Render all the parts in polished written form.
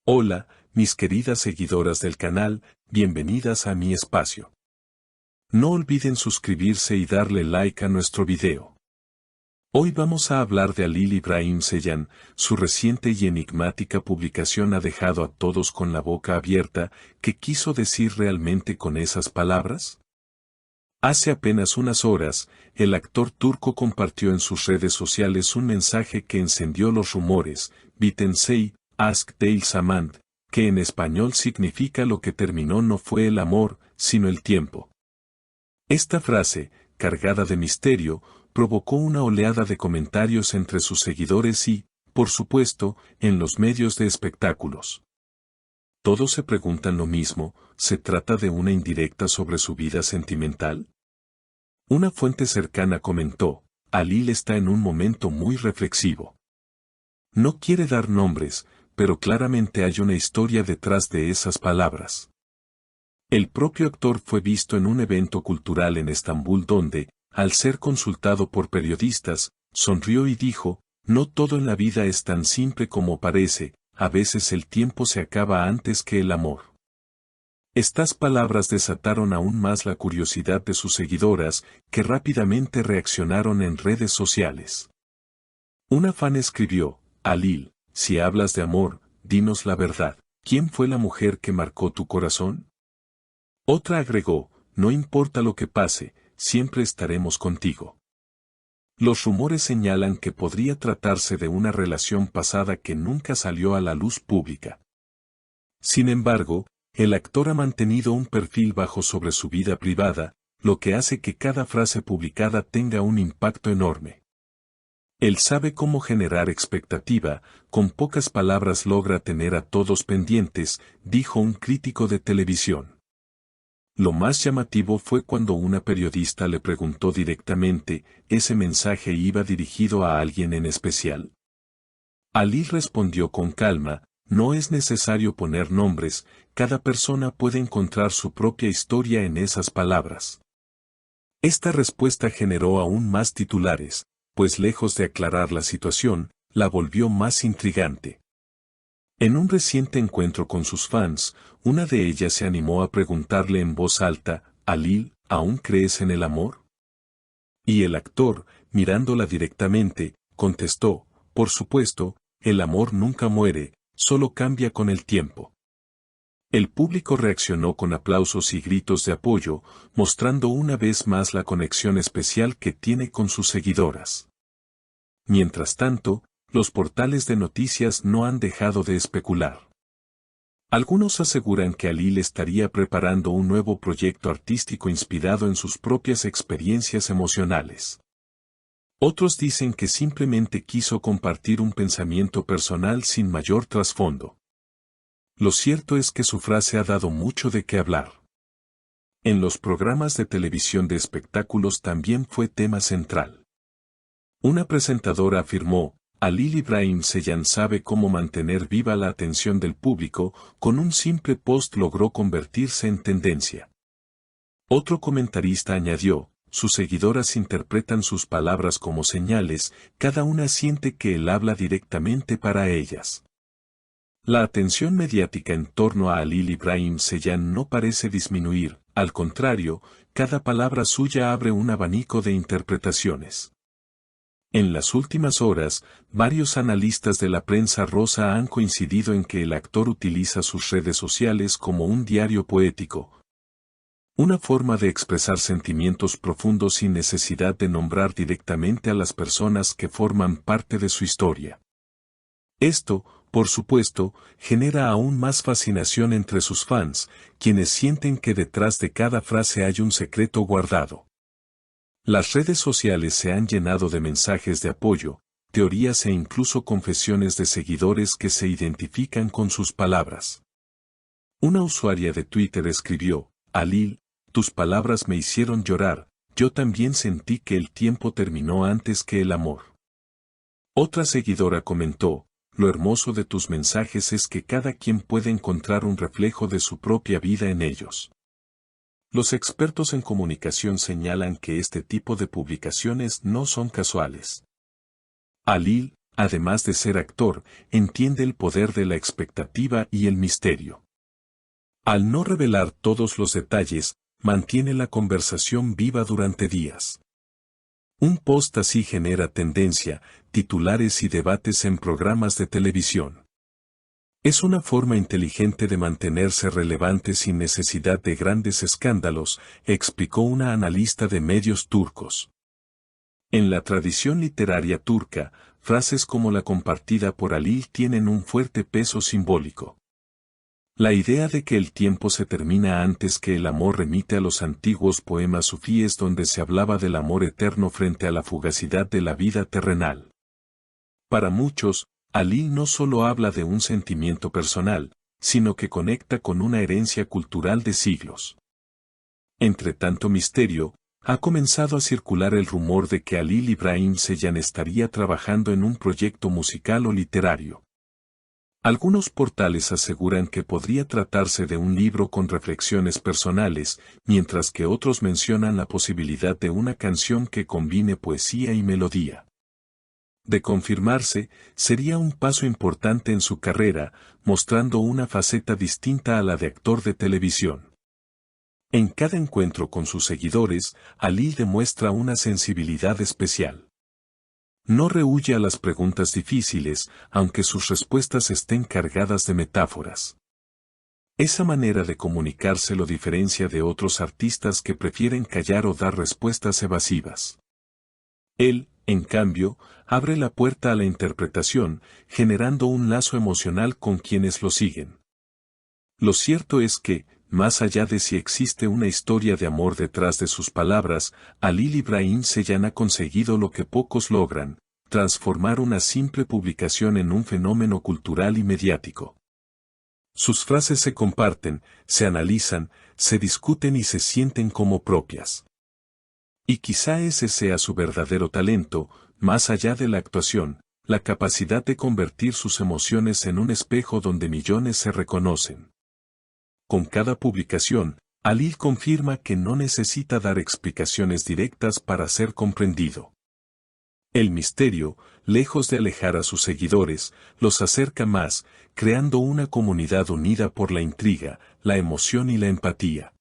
Hola, mis queridas seguidoras del canal, bienvenidas a mi espacio. No olviden suscribirse y darle like a nuestro video. Hoy vamos a hablar de Halil Ibrahim Ceylan. Su reciente y enigmática publicación ha dejado a todos con la boca abierta. ¿Qué quiso decir realmente con esas palabras? Hace apenas unas horas, el actor turco compartió en sus redes sociales un mensaje que encendió los rumores: Bitensey, Ask Değil Zaman, que en español significa lo que terminó no fue el amor, sino el tiempo. Esta frase, cargada de misterio, provocó una oleada de comentarios entre sus seguidores y, por supuesto, en los medios de espectáculos. Todos se preguntan lo mismo: ¿se trata de una indirecta sobre su vida sentimental? Una fuente cercana comentó: Halil está en un momento muy reflexivo. No quiere dar nombres, pero claramente hay una historia detrás de esas palabras. El propio actor fue visto en un evento cultural en Estambul donde, al ser consultado por periodistas, sonrió y dijo: no todo en la vida es tan simple como parece, a veces el tiempo se acaba antes que el amor. Estas palabras desataron aún más la curiosidad de sus seguidoras, que rápidamente reaccionaron en redes sociales. Una fan escribió: Halil, si hablas de amor, dinos la verdad, ¿quién fue la mujer que marcó tu corazón? Otra agregó: no importa lo que pase, siempre estaremos contigo. Los rumores señalan que podría tratarse de una relación pasada que nunca salió a la luz pública. Sin embargo, el actor ha mantenido un perfil bajo sobre su vida privada, lo que hace que cada frase publicada tenga un impacto enorme. Él sabe cómo generar expectativa, con pocas palabras logra tener a todos pendientes, dijo un crítico de televisión. Lo más llamativo fue cuando una periodista le preguntó directamente: ¿ese mensaje iba dirigido a alguien en especial? Halil respondió con calma: no es necesario poner nombres, cada persona puede encontrar su propia historia en esas palabras. Esta respuesta generó aún más titulares, pues lejos de aclarar la situación, la volvió más intrigante. En un reciente encuentro con sus fans, una de ellas se animó a preguntarle en voz alta: Halil, ¿aún crees en el amor? Y el actor, mirándola directamente, contestó: por supuesto, el amor nunca muere, solo cambia con el tiempo. El público reaccionó con aplausos y gritos de apoyo, mostrando una vez más la conexión especial que tiene con sus seguidoras. Mientras tanto, los portales de noticias no han dejado de especular. Algunos aseguran que Halil estaría preparando un nuevo proyecto artístico inspirado en sus propias experiencias emocionales. Otros dicen que simplemente quiso compartir un pensamiento personal sin mayor trasfondo. Lo cierto es que su frase ha dado mucho de qué hablar. En los programas de televisión de espectáculos también fue tema central. Una presentadora afirmó: Halil Ibrahim Ceylan sabe cómo mantener viva la atención del público, con un simple post logró convertirse en tendencia. Otro comentarista añadió: sus seguidoras interpretan sus palabras como señales, cada una siente que él habla directamente para ellas. La atención mediática en torno a Halil Ibrahim Ceylan no parece disminuir, al contrario, cada palabra suya abre un abanico de interpretaciones. En las últimas horas, varios analistas de la prensa rosa han coincidido en que el actor utiliza sus redes sociales como un diario poético. Una forma de expresar sentimientos profundos sin necesidad de nombrar directamente a las personas que forman parte de su historia. Esto, por supuesto, genera aún más fascinación entre sus fans, quienes sienten que detrás de cada frase hay un secreto guardado. Las redes sociales se han llenado de mensajes de apoyo, teorías e incluso confesiones de seguidores que se identifican con sus palabras. Una usuaria de Twitter escribió: Halil, tus palabras me hicieron llorar, yo también sentí que el tiempo terminó antes que el amor. Otra seguidora comentó: lo hermoso de tus mensajes es que cada quien puede encontrar un reflejo de su propia vida en ellos. Los expertos en comunicación señalan que este tipo de publicaciones no son casuales. Halil, además de ser actor, entiende el poder de la expectativa y el misterio. Al no revelar todos los detalles, mantiene la conversación viva durante días. Un post así genera tendencia, titulares y debates en programas de televisión. Es una forma inteligente de mantenerse relevante sin necesidad de grandes escándalos, explicó una analista de medios turcos. En la tradición literaria turca, frases como la compartida por Halil tienen un fuerte peso simbólico. La idea de que el tiempo se termina antes que el amor remite a los antiguos poemas sufíes donde se hablaba del amor eterno frente a la fugacidad de la vida terrenal. Para muchos, Halil no solo habla de un sentimiento personal, sino que conecta con una herencia cultural de siglos. Entre tanto misterio, ha comenzado a circular el rumor de que Halil İbrahim Ceylan estaría trabajando en un proyecto musical o literario. Algunos portales aseguran que podría tratarse de un libro con reflexiones personales, mientras que otros mencionan la posibilidad de una canción que combine poesía y melodía. De confirmarse, sería un paso importante en su carrera, mostrando una faceta distinta a la de actor de televisión. En cada encuentro con sus seguidores, Halil demuestra una sensibilidad especial. No rehúye a las preguntas difíciles, aunque sus respuestas estén cargadas de metáforas. Esa manera de comunicarse lo diferencia de otros artistas que prefieren callar o dar respuestas evasivas. Él, en cambio, abre la puerta a la interpretación, generando un lazo emocional con quienes lo siguen. Lo cierto es que, más allá de si existe una historia de amor detrás de sus palabras, Halil İbrahim Ceylan ha conseguido lo que pocos logran, transformar una simple publicación en un fenómeno cultural y mediático. Sus frases se comparten, se analizan, se discuten y se sienten como propias. Y quizá ese sea su verdadero talento, más allá de la actuación, la capacidad de convertir sus emociones en un espejo donde millones se reconocen. Con cada publicación, Halil confirma que no necesita dar explicaciones directas para ser comprendido. El misterio, lejos de alejar a sus seguidores, los acerca más, creando una comunidad unida por la intriga, la emoción y la empatía.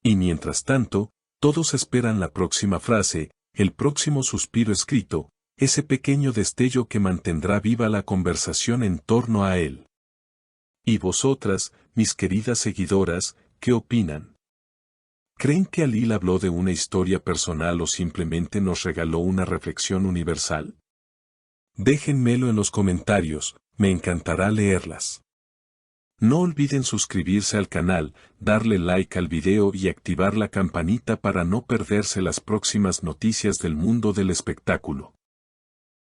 Y mientras tanto, todos esperan la próxima frase, el próximo suspiro escrito, ese pequeño destello que mantendrá viva la conversación en torno a él. ¿Y vosotras, mis queridas seguidoras, qué opinan? ¿Creen que Halil habló de una historia personal o simplemente nos regaló una reflexión universal? Déjenmelo en los comentarios, me encantará leerlas. No olviden suscribirse al canal, darle like al video y activar la campanita para no perderse las próximas noticias del mundo del espectáculo.